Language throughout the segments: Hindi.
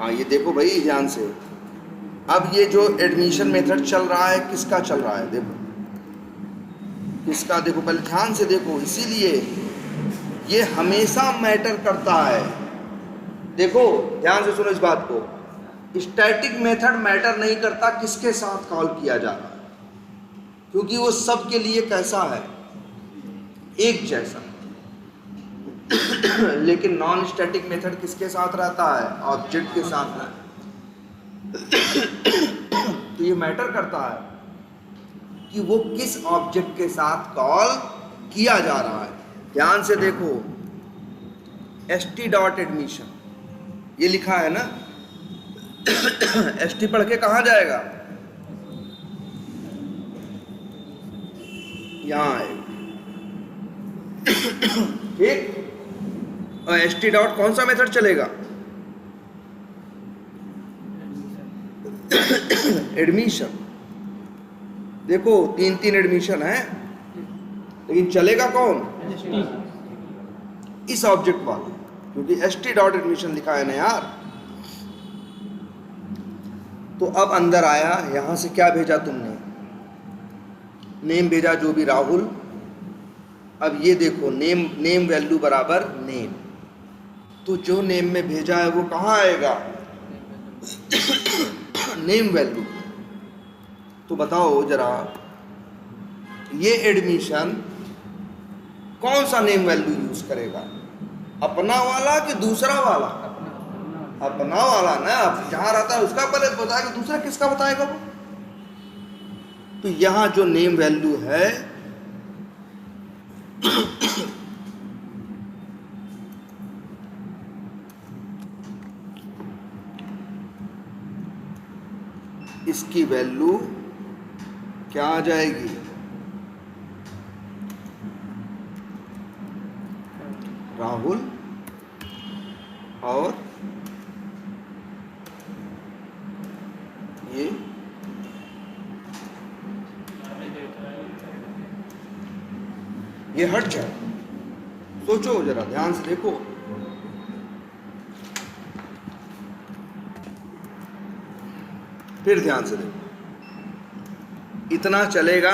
हाँ ये देखो भाई ध्यान से, अब ये जो एडमिशन मेथड चल रहा है किसका चल रहा है, देखो किसका, देखो पहले ध्यान से देखो, इसीलिए ये हमेशा मैटर करता है। देखो ध्यान से सुनो इस बात को, स्टैटिक मेथड मैटर नहीं करता किसके साथ कॉल किया जा रहा है, क्योंकि वो सबके लिए कैसा है, एक जैसा। लेकिन नॉन स्टैटिक मेथड किसके साथ रहता है, ऑब्जेक्ट के साथ रहता है। तो ये मैटर करता है कि वो किस ऑब्जेक्ट के साथ कॉल किया जा रहा है। ध्यान से देखो, st.admission ये लिखा है ना, st पढ़ के कहाँ जाएगा, यहाँ आएगा, ठीक। और st डॉट कौन सा मेथड चलेगा, एडमिशन। देखो तीन तीन एडमिशन है, लेकिन चलेगा कौन, इस ऑब्जेक्ट वाला, क्योंकि st डॉट एडमिशन लिखा है ना यार। तो अब अंदर आया, यहां से क्या भेजा तुमने, नेम भेजा, जो भी राहुल। अब ये देखो नेम वैल्यू बराबर नेम, तो जो नेम में भेजा है वो कहाँ आएगा, नेम वैल्यू। तो बताओ जरा, ये एडमिशन कौन सा नेम वैल्यू यूज करेगा, अपना वाला कि दूसरा वाला, अपना वाला ना, जहां रहता है उसका पहले बताएगा, दूसरा किसका बताएगा वो। तो यहां जो नेम वैल्यू है इसकी वैल्यू क्या आ जाएगी, राहुल और ये हट जाए। सोचो जरा, ध्यान से देखो, फिर ध्यान से देखो, इतना चलेगा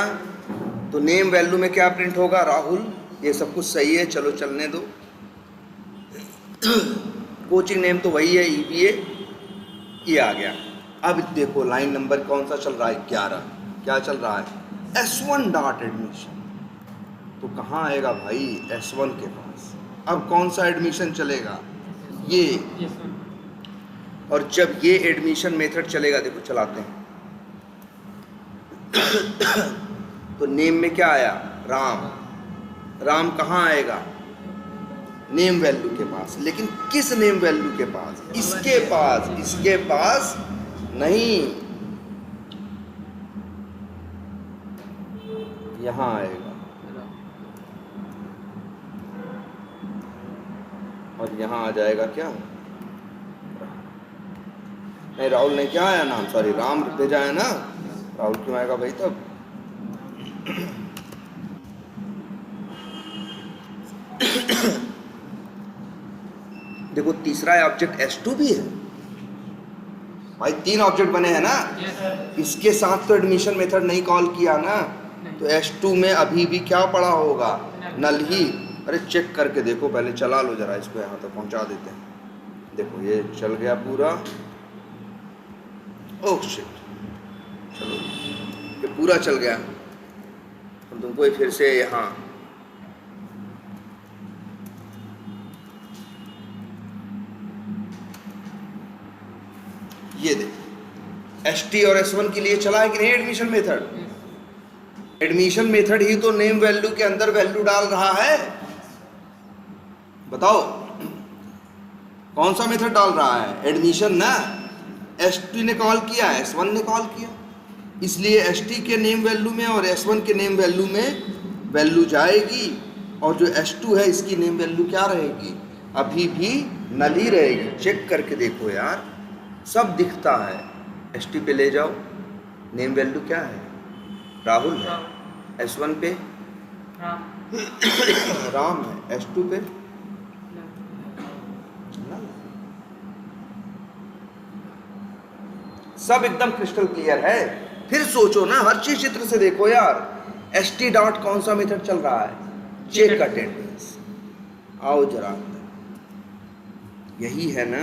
तो नेम वैल्यू में क्या प्रिंट होगा, राहुल। ये सब कुछ सही है, चलो चलने दो। कोचिंग नेम तो वही है, EBA, ये आ गया। अब देखो लाइन नंबर कौन सा चल रहा है, 11। क्या चल रहा है, S1 डॉट एडमिशन। तो कहाँ आएगा भाई, S1 के पास। अब कौन सा एडमिशन चलेगा, ये। और जब ये एडमिशन मेथड चलेगा, देखो चलाते हैं, तो नेम में क्या आया, राम। राम कहाँ आएगा, नेम वैल्यू के पास। लेकिन किस नेम वैल्यू के पास, इसके पास, इसके पास नहीं, यहां आएगा। और यहां आ जाएगा क्या, नहीं राहुल ने क्या आया नाम, सॉरी राम भेजा है ना, राहुल क्यों आएगा भाई तब। देखो तीसरा ऑब्जेक्ट S2 भी है भाई, 3 ऑब्जेक्ट बने हैं ना। इसके साथ तो एडमिशन मेथड नहीं कॉल किया ना, तो S2 में अभी भी क्या पड़ा होगा, नल ही। अरे चेक करके देखो, पहले चला लो जरा इसको, यहाँ तक पहुँचा देते हैं। देखो ये चल गया पूरा, ओह शिट, चलो ये पूरा चल गया। हम तुमको फिर से यहाँ ये देखो, ST और S1 के लिए चला है कि नहीं एडमिशन मेथड। एडमिशन मेथड ही तो नेम वैल्यू के अंदर वैल्यू डाल रहा है। बताओ कौन सा मेथड डाल रहा है, एडमिशन ना। ST ने कॉल किया, S1 ने कॉल किया, इसलिए ST के नेम वैल्यू में और S1 के नेम वैल्यू में वैल्यू जाएगी, और जो S2 है इसकी नेम वैल्यू क्या रहेगी, अभी भी नल ही रहेगी। चेक करके देखो यार, सब दिखता है। ST पे ले जाओ, नेम वैल्यू क्या है, राहुल है। S1 पे राम है, S2 पे सब एकदम क्रिस्टल क्लियर है। फिर सोचो ना, हर चीज चित्र से देखो यार। st डॉट कौन सा मेथड चल रहा है? Check attendance. आओ जरा अंदर, यही है ना।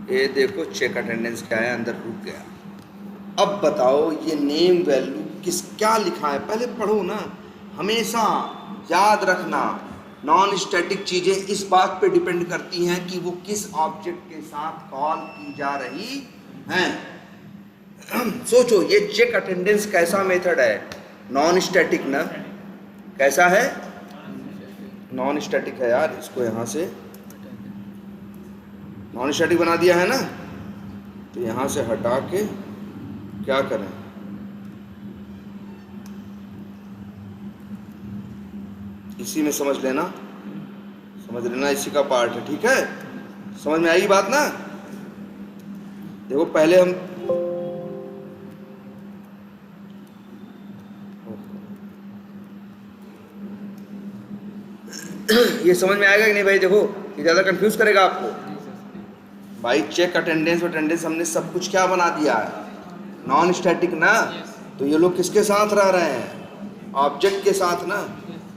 ये देखो चेक अटेंडेंस क्या है, अंदर रुक गया। अब बताओ ये नेम वैल्यू किस क्या लिखा है, पहले पढ़ो ना। हमेशा याद रखना, नॉन स्टैटिक चीजें इस बात पे डिपेंड करती हैं कि वो किस ऑब्जेक्ट के साथ कॉल की जा रही हैं। सोचो ये चेक अटेंडेंस कैसा मेथड है? नॉन स्टैटिक ना? कैसा है? नॉन स्टैटिक है यार। इसको यहां से नॉन स्टैटिक बना दिया है ना, तो यहां से हटा के क्या करें? इसी में समझ लेना, इसी का पार्ट है। ठीक है, समझ में आएगी बात ना? देखो पहले हम ये समझ में आएगा कि नहीं भाई? देखो ये ज्यादा कंफ्यूज करेगा आपको भाई। चेक अटेंडेंस अटेंडेंस हमने सब कुछ क्या बना दिया है? नॉन स्टैटिक ना। तो ये लोग किसके साथ रह रहे हैं? ऑब्जेक्ट के साथ ना।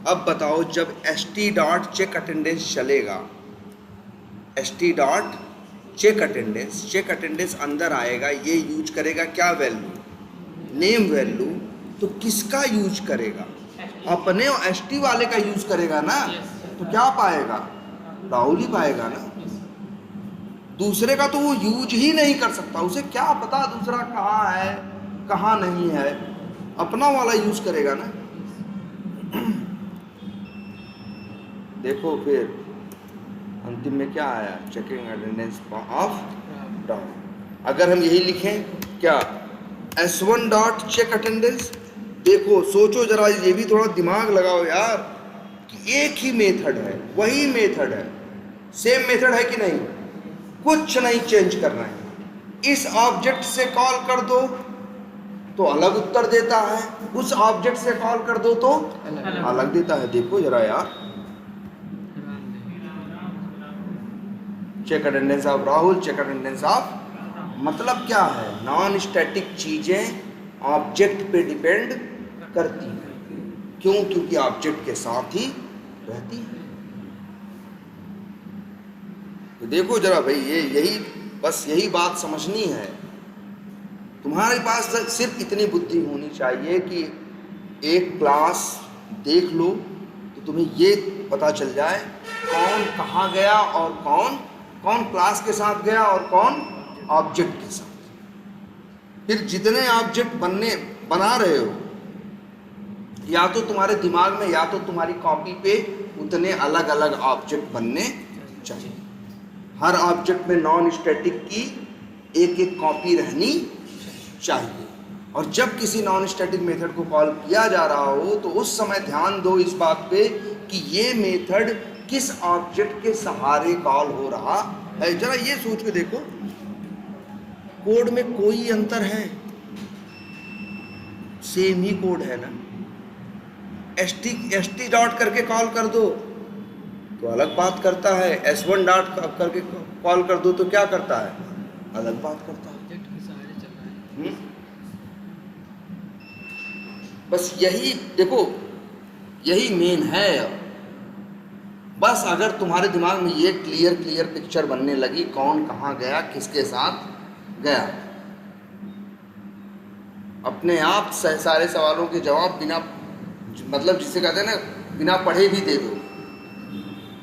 अब बताओ जब st डॉट चेक अटेंडेंस चलेगा, st डॉट चेक अटेंडेंस अंदर आएगा, ये यूज करेगा क्या वैल्यू? Name value. तो किसका यूज करेगा? अपने st वाले का यूज करेगा ना। तो क्या पाएगा? राहुल ही पाएगा ना। दूसरे का तो वो यूज ही नहीं कर सकता, उसे क्या पता दूसरा कहाँ है कहाँ नहीं है। अपना वाला यूज करेगा ना। देखो फिर अंतिम में क्या आया? Checking attendance of down. अगर हम यही लिखें क्या? s1 dot check attendance. देखो सोचो जरा, ये भी थोड़ा दिमाग लगाओ यार कि एक ही मेथड है, वही मेथड है, सेम मेथड है कि नहीं? कुछ नहीं चेंज करना है। इस ऑब्जेक्ट से कॉल कर दो तो अलग उत्तर देता है, उस ऑब्जेक्ट से कॉल कर दो तो अलग देता है। देखो जरा यार, check attendance of Rahul, check attendance of, मतलब क्या है? नॉन स्टैटिक चीजें ऑब्जेक्ट पे डिपेंड करती हैं। क्यों? क्योंकि ऑब्जेक्ट के साथ ही रहती है। तो देखो जरा भाई, ये बस यही बात समझनी है। तुम्हारे पास सिर्फ इतनी बुद्धि होनी चाहिए कि एक क्लास देख लो तो तुम्हें ये पता चल जाए कौन कहाँ गया और कौन क्लास के साथ गया और कौन ऑब्जेक्ट के साथ। फिर जितने ऑब्जेक्ट बना रहे हो, या तो तुम्हारे दिमाग में या तो तुम्हारी कॉपी पे उतने अलग अलग ऑब्जेक्ट बनने चाहिए। हर ऑब्जेक्ट में नॉन स्टैटिक की एक कॉपी रहनी चाहिए। और जब किसी नॉन स्टैटिक मेथड को कॉल किया जा रहा हो तो उस समय ध्यान दो इस बात पे कि ये मेथड किस ऑब्जेक्ट के सहारे कॉल हो रहा है। जरा ये सोच के देखो, कोड में कोई अंतर है? सेम ही कोड है ना। st डॉट करके कॉल कर दो तो अलग बात करता है, s1 डॉट करके कॉल कर दो तो क्या करता है? अलग बात करता है। बस यही देखो, यही मेन है। बस अगर तुम्हारे दिमाग में ये क्लियर पिक्चर बनने लगी कौन कहाँ गया, किसके साथ गया, अपने आप सारे सवालों के जवाब बिना, मतलब जिसे कहते हैं ना, बिना पढ़े भी दे दो।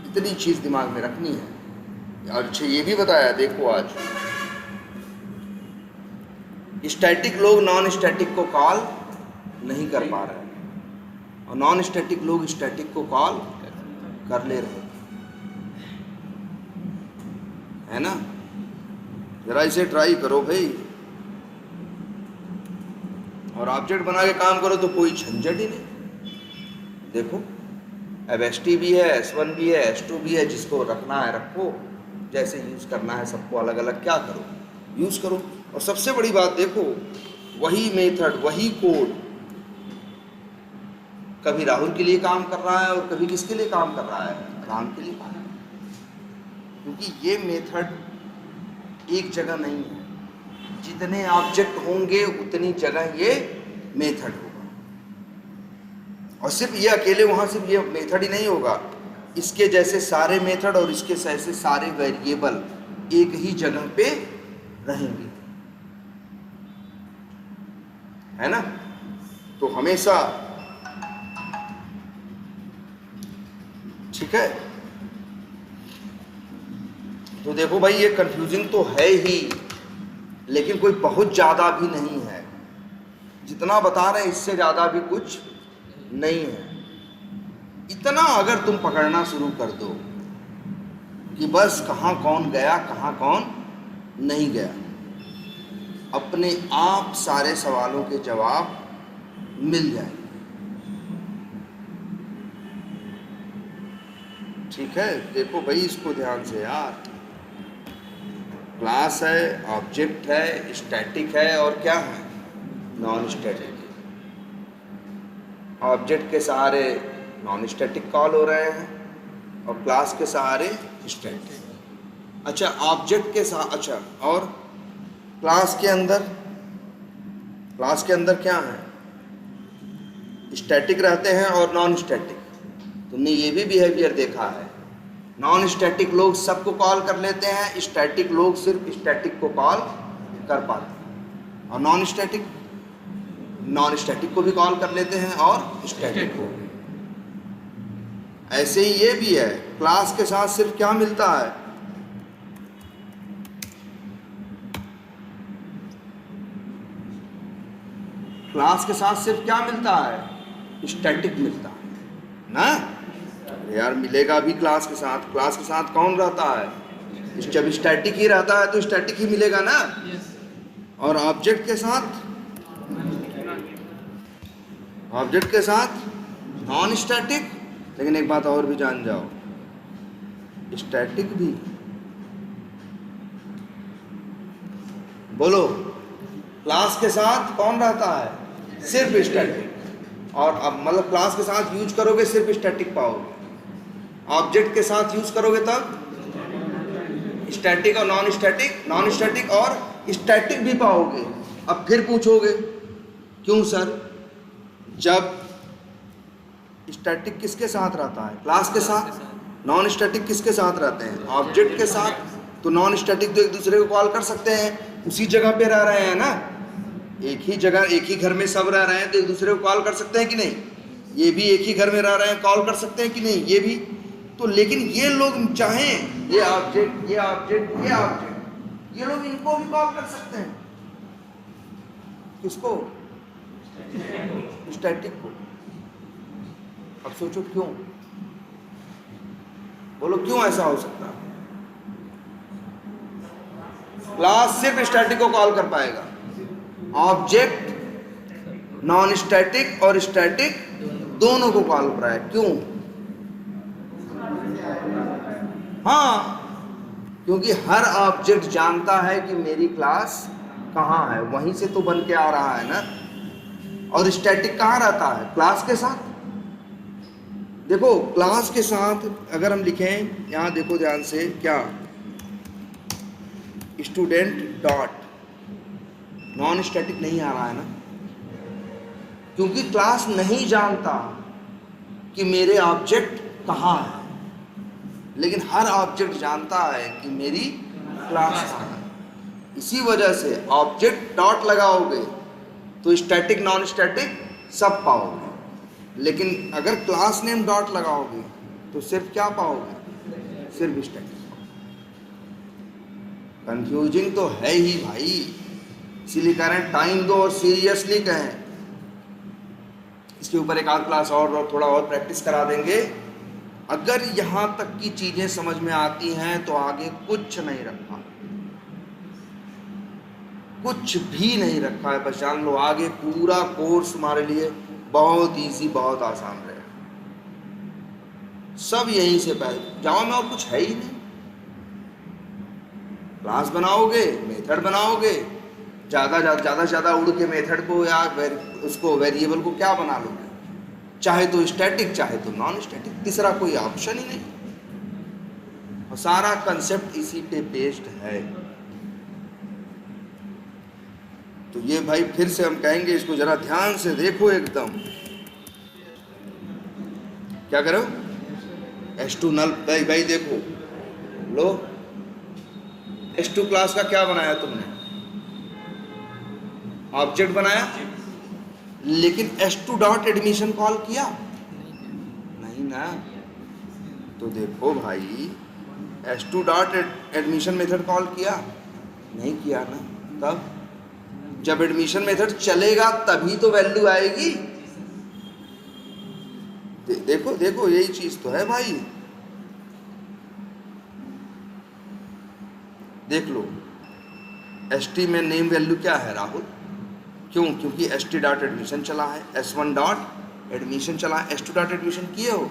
इतनी चीज दिमाग में रखनी है। और अच्छा ये भी बताया, देखो आज स्टैटिक लोग नॉन स्टैटिक को कॉल नहीं कर पा रहे और नॉन स्टैटिक लोग स्टैटिक को कॉल कर ले रहे, है ना। जरा इसे ट्राई करो भाई, और ऑब्जेक्ट बना के काम करो तो कोई झंझट ही नहीं। देखो अब st भी है, s1 भी है, s2 भी है, जिसको रखना है रखो, जैसे यूज करना है सबको अलग अलग क्या करो, यूज करो। और सबसे बड़ी बात देखो, वही मेथड, वही कोड कभी राहुल के लिए काम कर रहा है और कभी किसके लिए काम कर रहा है, राम के लिए काम। क्योंकि ये मेथड एक जगह नहीं है, जितने ऑब्जेक्ट होंगे उतनी जगह ये मेथड होगा। और सिर्फ ये अकेले वहाँ सिर्फ ये मेथड ही नहीं होगा, इसके जैसे सारे मेथड और इसके जैसे सारे वेरिएबल एक ही जगह पे रहेंगे, है ना। तो हमेशा ठीक है। तो देखो भाई ये कंफ्यूजिंग तो है ही, लेकिन कोई बहुत ज़्यादा भी नहीं है, जितना बता रहे हैं इससे ज़्यादा भी कुछ नहीं है। इतना अगर तुम पकड़ना शुरू कर दो कि बस कहाँ कौन गया कहाँ कौन नहीं गया, अपने आप सारे सवालों के जवाब मिल जाएंगे। ठीक है, देखो भाई इसको ध्यान से यार, क्लास है, ऑब्जेक्ट है, स्टैटिक है और क्या है, नॉन स्टैटिक। ऑब्जेक्ट के सहारे नॉन स्टैटिक कॉल हो रहे हैं और क्लास के सहारे स्टैटिक। अच्छा ऑब्जेक्ट के साथ, अच्छा और क्लास के अंदर क्या है, स्टैटिक रहते हैं और नॉन स्टैटिक। तुमने ये भी बिहेवियर देखा है, नॉन स्टैटिक लोग सबको कॉल कर लेते हैं, स्टैटिक लोग सिर्फ स्टैटिक को कॉल कर पाते हैं, और नॉन स्टैटिक को भी कॉल कर लेते हैं और स्टैटिक को। ऐसे ही ये भी है, क्लास के साथ सिर्फ क्या मिलता है, क्लास के साथ सिर्फ क्या मिलता है, स्टैटिक मिलता है ना यार। मिलेगा भी क्लास के साथ कौन रहता है, जब स्टैटिक ही रहता है तो स्टैटिक ही मिलेगा ना। और ऑब्जेक्ट के साथ नॉन स्टैटिक। लेकिन एक बात और भी जान जाओ, स्टैटिक भी, बोलो क्लास के साथ कौन रहता है, सिर्फ स्टैटिक। और अब मतलब क्लास के साथ यूज करोगे सिर्फ स्टैटिक पाओगे, ऑब्जेक्ट के साथ यूज करोगे तब स्टैटिक और नॉन स्टैटिक और स्टैटिक भी पाओगे। अब फिर पूछोगे क्यों सर, जब स्टैटिक किसके साथ रहता है, क्लास के साथ, नॉन स्टैटिक किसके साथ रहते हैं, ऑब्जेक्ट के साथ। तो नॉन स्टैटिक तो एक दूसरे को कॉल कर सकते हैं, उसी जगह पे रह रहे हैं ना, एक ही जगह एक ही घर में सब रह रहे हैं, तो एक दूसरे को कॉल कर सकते हैं कि नहीं। ये भी एक ही घर में रह रहे हैं, कॉल कर सकते हैं कि नहीं, ये भी। तो लेकिन ये लोग चाहें, ये ऑब्जेक्ट ये लोग इनको भी कॉल कर सकते हैं, किसको, स्टैटिक को। अब सोचो क्यों, बोलो क्यों ऐसा हो सकता है। क्लास सिर्फ स्टैटिक को कॉल कर पाएगा, ऑब्जेक्ट नॉन स्टैटिक और स्टैटिक दोनों को कॉल कर रहा है। क्यों, हाँ, क्योंकि हर ऑब्जेक्ट जानता है कि मेरी क्लास कहाँ है, वहीं से तो बन के आ रहा है ना। और स्टैटिक कहाँ रहता है, क्लास के साथ। देखो क्लास के साथ अगर हम लिखें, यहाँ देखो ध्यान से, क्या स्टूडेंट डॉट, नॉन स्टैटिक नहीं आ रहा है ना, क्योंकि क्लास नहीं जानता कि मेरे ऑब्जेक्ट कहाँ है। लेकिन हर ऑब्जेक्ट जानता है कि मेरी क्लास कहाँ है। इसी वजह से ऑब्जेक्ट डॉट लगाओगे तो स्टैटिक नॉन स्टैटिक सब पाओगे, लेकिन अगर क्लास नेम डॉट लगाओगे तो सिर्फ क्या पाओगे, सिर्फ स्टैटिक। कंफ्यूजिंग तो है ही भाई, इसीलिए कह रहे हैं टाइम दो और सीरियसली कहें। इसके ऊपर एक आध क्लास और थोड़ा और प्रैक्टिस करा देंगे। अगर यहाँ तक की चीज़ें समझ में आती हैं तो आगे कुछ नहीं रखा, कुछ भी नहीं रखा है। बस जान लो आगे पूरा कोर्स हमारे लिए बहुत इजी, बहुत आसान रहेगा। सब यहीं से पहले जावा में और कुछ है ही नहीं। क्लास बनाओगे, मेथड बनाओगे, ज़्यादा उड़ के मेथड को या उसको वेरिएबल को क्या बना लोगे, चाहे तो स्टैटिक चाहे तो नॉन स्टैटिक, तीसरा कोई ऑप्शन ही नहीं। और सारा कंसेप्ट इसी पे बेस्ड है। तो ये भाई फिर से हम कहेंगे, इसको जरा ध्यान से देखो एकदम। क्या करो, S2 नल भाई देखो लो, S2 क्लास का क्या बनाया तुमने, ऑब्जेक्ट बनाया, लेकिन S2 डॉट एडमिशन कॉल किया नहीं ना। तो देखो भाई S2 dot admission method call किया नहीं किया ना। तब जब एडमिशन मेथड चलेगा तभी तो वैल्यू आएगी। देखो देखो यही चीज तो है भाई। देख लो ST में नेम वैल्यू क्या है राहुल, क्यों, क्योंकि ST डॉट एडमिशन चला है, S1 डॉट एडमिशन चला है, S2 डॉट एडमिशन किए हो।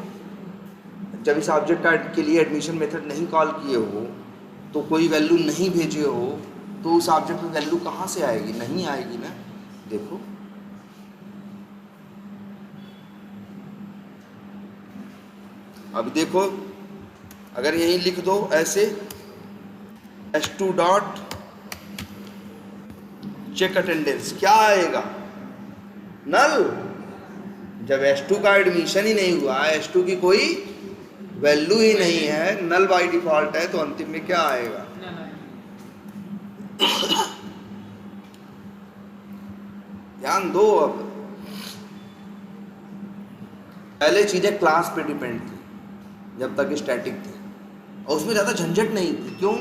जब इस ऑब्जेक्ट का के लिए एडमिशन मेथड नहीं कॉल किए हो, तो कोई वैल्यू नहीं भेजे हो, तो उस ऑब्जेक्ट में वैल्यू कहाँ से आएगी, नहीं आएगी ना। देखो अब देखो, अगर यहीं लिख दो ऐसे S2 डॉट चेक अटेंडेंस, क्या आएगा, नल। जब S2 का एडमिशन ही नहीं हुआ, S2 की कोई वैल्यू ही नहीं है, नल बाय डिफॉल्ट है, तो अंतिम में क्या आएगा, ध्यान दो। अब पहले चीजें क्लास पे डिपेंड थी जब तक स्टैटिक थी, और उसमें ज़्यादा झंझट नहीं थी, क्यों,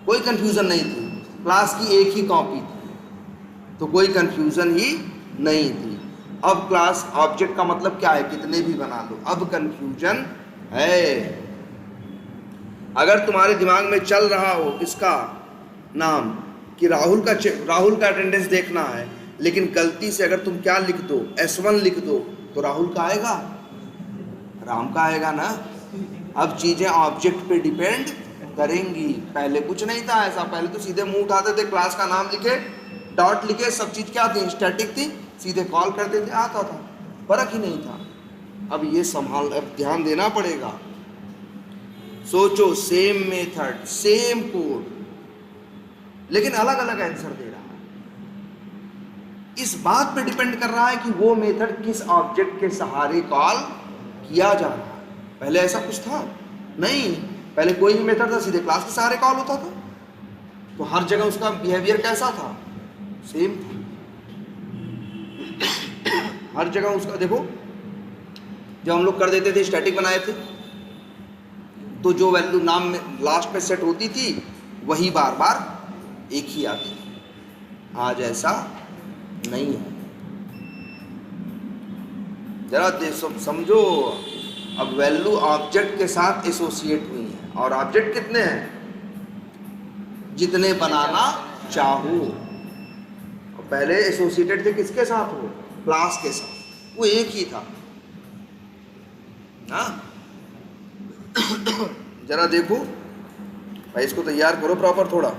कोई कंफ्यूजन नहीं थी, क्लास की एक ही कॉपी थी, तो कोई कंफ्यूजन ही नहीं थी। अब क्लास ऑब्जेक्ट का मतलब क्या है, कितने भी बना लो, अब कंफ्यूजन है। अगर तुम्हारे दिमाग में चल रहा हो किसका नाम, कि राहुल का अटेंडेंस देखना है, लेकिन गलती से अगर तुम क्या लिख दो, S1 लिख दो, तो राहुल का आएगा, राम का आएगा ना। अब चीजें ऑब्जेक्ट पे डिपेंड करेंगी। पहले कुछ नहीं था ऐसा, पहले तो सीधे मुंह उठाते थे, क्लास का नाम लिखे, डॉट लिखे, सब चीज क्या थी, स्टैटिक थी, सीधे कॉल करते थे, आता था, फर्क ही नहीं था। अब ये अब ध्यान देना पड़ेगा। सोचो सेम मेथड सेम कोड, लेकिन अलग अलग आंसर दे रहा है। इस बात पे डिपेंड कर रहा है कि वो मेथड किस ऑब्जेक्ट के सहारे कॉल किया जा रहा है। पहले ऐसा कुछ था नहीं, पहले कोई भी मेथड था सीधे क्लास के सहारे कॉल होता था, तो हर जगह उसका बिहेवियर कैसा था, सेम था हर जगह उसका। देखो जब हम लोग कर देते थे, स्टैटिक बनाए थे, तो जो वैल्यू नाम में लास्ट में सेट होती थी वही बार बार एक ही आती थी। आज ऐसा नहीं है, जरा समझो। अब वैल्यू ऑब्जेक्ट के साथ एसोसिएट हुई है, और ऑब्जेक्ट कितने हैं, जितने बनाना चाहो। और पहले एसोसिएटेड थे किसके साथ, हो क्लास के साथ, वो एक ही था ना। जरा देखो भाई, इसको तैयार करो प्रॉपर थोड़ा।